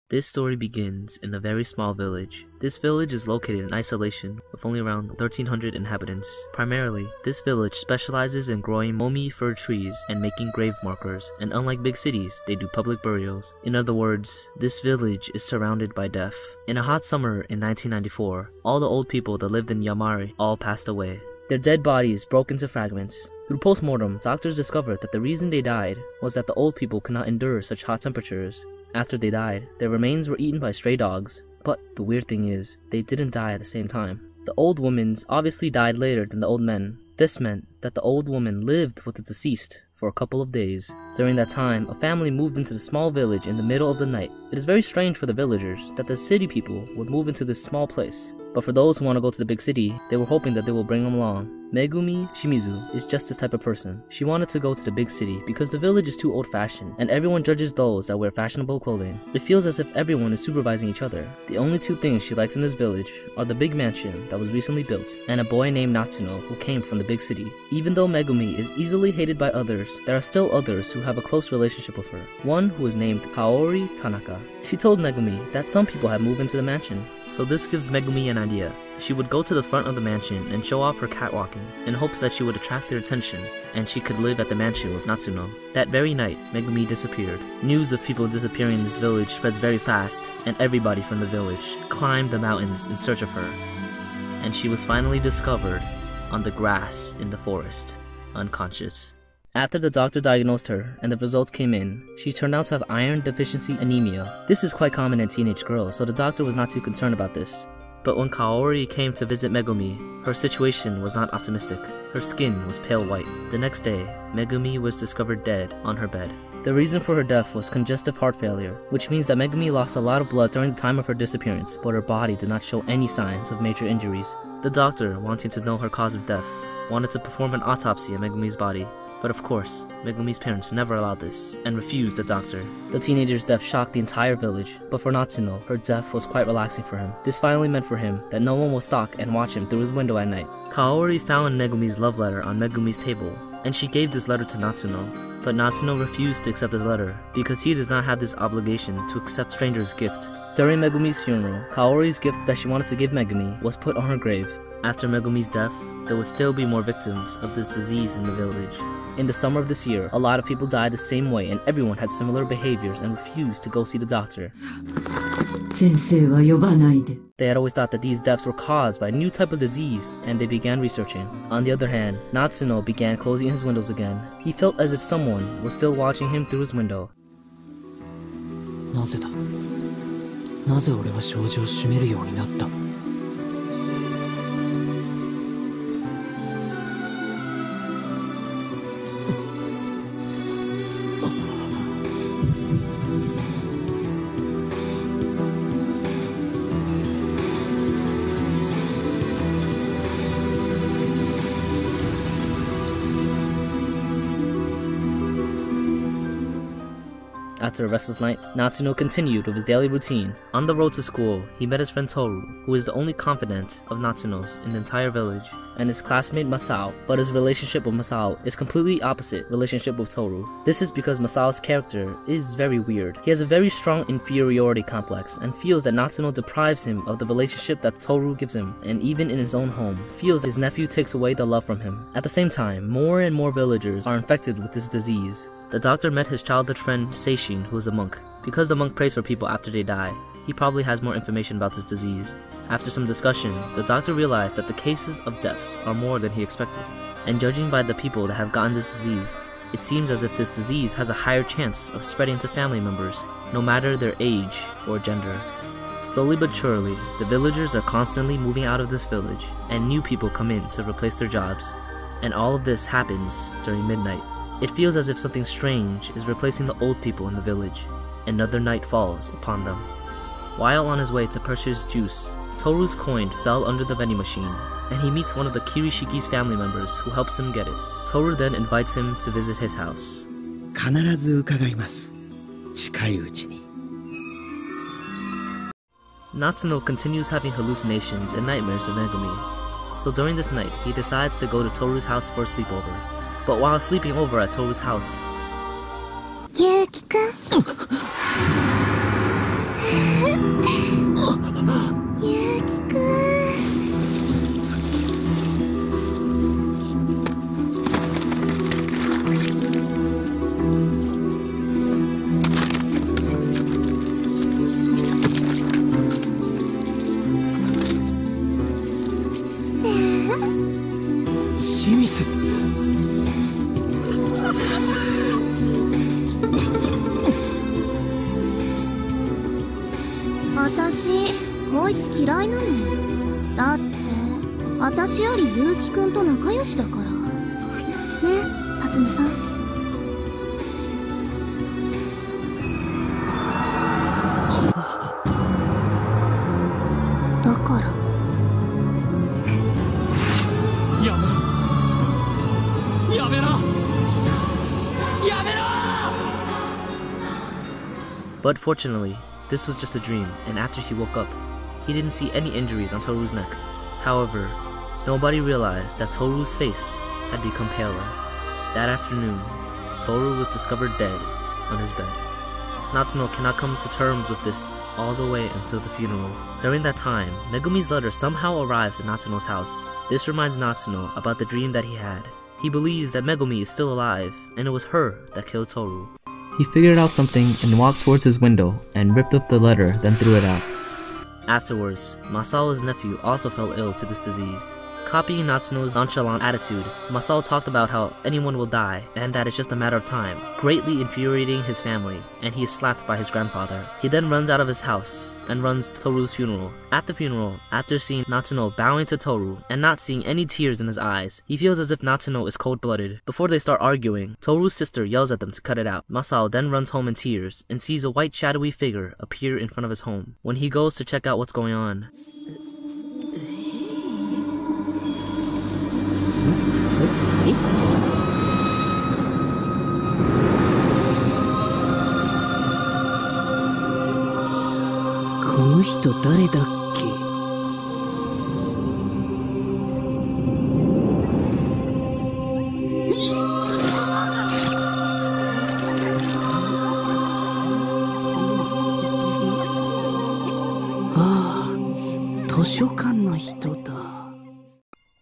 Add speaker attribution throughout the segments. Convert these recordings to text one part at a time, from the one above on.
Speaker 1: This story begins in a very small village. This village is located in isolation with only around 1,300 inhabitants. Primarily, this village specializes in growing momi fir trees and making grave markers, and unlike big cities, they do public burials. In other words, this village is surrounded by death. In a hot summer in 1994, all the old people that lived in Yamari all passed away. Their dead bodies broke into fragments. Through post-mortem, doctors discovered that the reason they died was that the old people could not endure such hot temperatures. After they died, their remains were eaten by stray dogs. But the weird thing is, they didn't die at the same time. The old women obviously died later than the old men. This meant that the old woman lived with the deceased for a couple of days. During that time, a family moved into the small village in the middle of the night. It is very strange for the villagers that the city people would move into this small place. But for those who want to go to the big city, they were hoping that they will bring them along. Megumi Shimizu is just this type of person. She wanted to go to the big city because the village is too old-fashioned and everyone judges those that wear fashionable clothing. It feels as if everyone is supervising each other. The only two things she likes in this village are the big mansion that was recently built and a boy named Natsuno who came from the big city. Even though Megumi is easily hated by others, there are still others who have a close relationship with her. One who is named Kaori Tanaka. She told Megumi that some people have moved into the mansion. So this gives Megumi an idea. She would go to the front of the mansion and show off her catwalking in hopes that she would attract their attention and she could live at the mansion with Natsuno. That very night, Megumi disappeared. News of people disappearing in this village spreads very fast, and everybody from the village climbed the mountains in search of her. And she was finally discovered on the grass in the forest, unconscious. After the doctor diagnosed her and the results came in, she turned out to have iron deficiency anemia. This is quite common in teenage girls, so the doctor was not too concerned about this. But when Kaori came to visit Megumi, her situation was not optimistic. Her skin was pale white. The next day, Megumi was discovered dead on her bed. The reason for her death was congestive heart failure, which means that Megumi lost a lot of blood during the time of her disappearance, but her body did not show any signs of major injuries. The doctor, wanting to know her cause of death, wanted to perform an autopsy of Megumi's body. But of course, Megumi's parents never allowed this, and refused the doctor. The teenager's death shocked the entire village, but for Natsuno, her death was quite relaxing for him. This finally meant for him that no one will stalk and watch him through his window at night. Kaori found Megumi's love letter on Megumi's table, and she gave this letter to Natsuno. But Natsuno refused to accept this letter, because he does not have this obligation to accept strangers' gift. During Megumi's funeral, Kaori's gift that she wanted to give Megumi was put on her grave. After Megumi's death, there would still be more victims of this disease in the village. In the summer of this year, a lot of people died the same way and everyone had similar behaviors and refused to go see the doctor. They had always thought that these deaths were caused by a new type of disease and they began researching. On the other hand, Natsuno began closing his windows again. He felt as if someone was still watching him through his window. After a restless night, Natsuno continued with his daily routine. On the road to school, he met his friend Toru, who is the only confidant of Natsuno's in the entire village, and his classmate Masao, but his relationship with Masao is completely opposite relationship with Toru. This is because Masao's character is very weird. He has a very strong inferiority complex and feels that Natsuno deprives him of the relationship that Toru gives him, and even in his own home, feels his nephew takes away the love from him. At the same time, more and more villagers are infected with this disease. The doctor met his childhood friend Seishin, who is a monk. Because the monk prays for people after they die, he probably has more information about this disease. After some discussion, the doctor realized that the cases of deaths are more than he expected. And judging by the people that have gotten this disease, it seems as if this disease has a higher chance of spreading to family members, no matter their age or gender. Slowly but surely, the villagers are constantly moving out of this village, and new people come in to replace their jobs. And all of this happens during midnight. It feels as if something strange is replacing the old people in the village. Another night falls upon them. While on his way to purchase juice, Toru's coin fell under the vending machine, and he meets one of the Kirishiki's family members who helps him get it. Toru then invites him to visit his house. Natsuno continues having hallucinations and nightmares of Megumi. So during this night, he decides to go to Toru's house for a sleepover. But while sleeping over at Toru's house,
Speaker 2: こいつ嫌いなの。だって私より結城くんと仲良しだからね。辰巳さん。だからやめろやめろやめろ。
Speaker 1: But fortunately, this was just a dream, and after he woke up, he didn't see any injuries on Toru's neck. However, nobody realized that Toru's face had become paler. That afternoon, Toru was discovered dead on his bed. Natsuno cannot come to terms with this all the way until the funeral. During that time, Megumi's letter somehow arrives at Natsuno's house. This reminds Natsuno about the dream that he had. He believes that Megumi is still alive, and it was her that killed Toru. He figured out something and walked towards his window and ripped up the letter, then threw it out. Afterwards, Masao's nephew also fell ill to this disease. Copying Natsuno's nonchalant attitude, Masao talked about how anyone will die and that it's just a matter of time, greatly infuriating his family, and he is slapped by his grandfather. He then runs out of his house and runs to Toru's funeral. At the funeral, after seeing Natsuno bowing to Toru and not seeing any tears in his eyes, he feels as if Natsuno is cold-blooded. Before they start arguing, Toru's sister yells at them to cut it out. Masao then runs home in tears and sees a white shadowy figure appear in front of his home. When he goes to check out what's going on,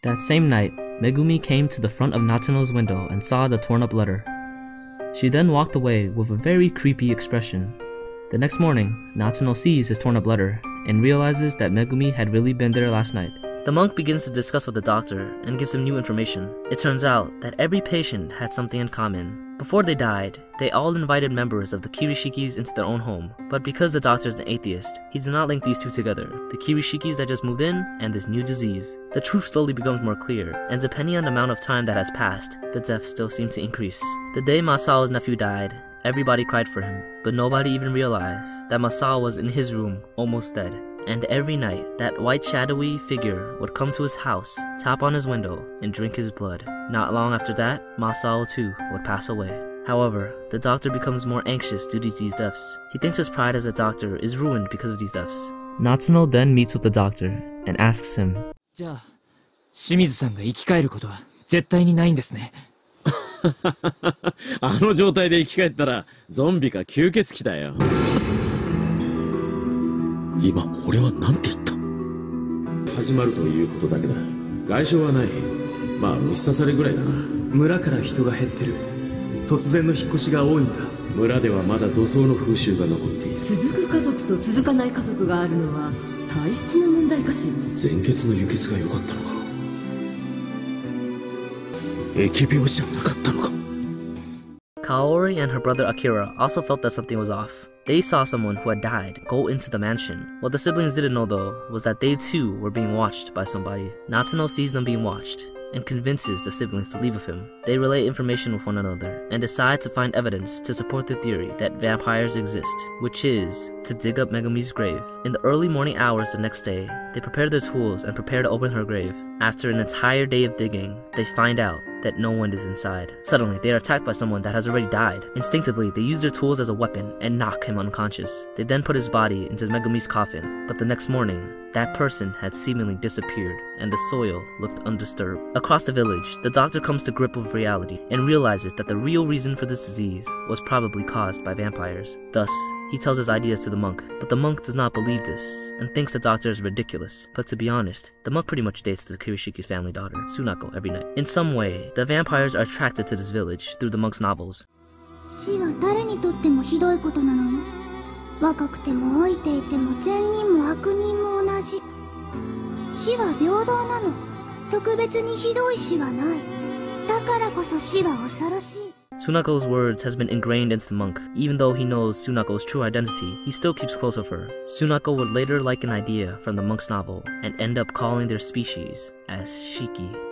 Speaker 1: that same night, Megumi came to the front of Natsuno's window and saw the torn up letter. She then walked away with a very creepy expression. The next morning, Natsuno sees his torn up letter and realizes that Megumi had really been there last night. The monk begins to discuss with the doctor and gives him new information. It turns out that every patient had something in common. Before they died, they all invited members of the Kirishikis into their own home, but because the doctor is an atheist, he does not link these two together, the Kirishikis that just moved in and this new disease. The truth slowly becomes more clear, and depending on the amount of time that has passed, the deaths still seem to increase. The day Masao's nephew died, everybody cried for him, but nobody even realized that Masao was in his room, almost dead. And every night, that white shadowy figure would come to his house, tap on his window, and drink his blood. Not long after that, Masao too would pass away. However, the doctor becomes more anxious due to these deaths. He thinks his pride as a doctor is ruined because of these deaths. Natsuno then meets with the doctor and asks him,
Speaker 3: じゃあ、清水さんが生き返ることは絶対にないんですね。
Speaker 4: あの状態で生き返ったらゾンビか吸血鬼だよ。今俺は何て言った？始まるということだけだ。外傷はない。まあ虫刺されぐらいだな。
Speaker 5: 村から人が減ってる。突然の引っ越しが多いんだ。
Speaker 4: 村ではまだ土葬の風習が残っている。
Speaker 6: 続く家族と続かない家族があるのは体質の問題かしら。
Speaker 4: 前血の輸血が良かったのか。疫病じゃなかったのか。
Speaker 1: Kaori and her brother Akira also felt that something was off. They saw someone who had died go into the mansion. What the siblings didn't know though was that they too were being watched by somebody. Natsuno sees them being watched and convinces the siblings to leave with him. They relay information with one another and decide to find evidence to support the theory that vampires exist, which is to dig up Megumi's grave. In the early morning hours the next day, they prepare their tools and prepare to open her grave. After an entire day of digging, they find out that no one is inside. Suddenly, they are attacked by someone that has already died. Instinctively, they use their tools as a weapon and knock him unconscious. They then put his body into Megumi's coffin, but the next morning, that person had seemingly disappeared, and the soil looked undisturbed. Across the village, the doctor comes to grip with reality and realizes that the real reason for this disease was probably caused by vampires. Thus, he tells his ideas to the monk, but the monk does not believe this and thinks the doctor is ridiculous. But to be honest, the monk pretty much dates the Kirishiki's family daughter, Sunako, every night. In some way, the vampires are attracted to this village through the monk's novels.
Speaker 2: 死は誰にとってもひどいことなのよ。若くても老いていても善人も悪人も同じ。死は平等なの。特別にひどい死はない。だからこそ死は恐ろしい。
Speaker 1: Sunako's words has been ingrained into the monk. Even though he knows Sunako's true identity, he still keeps close with her. Sunako would later like an idea from the monk's novel and end up calling their species as Shiki.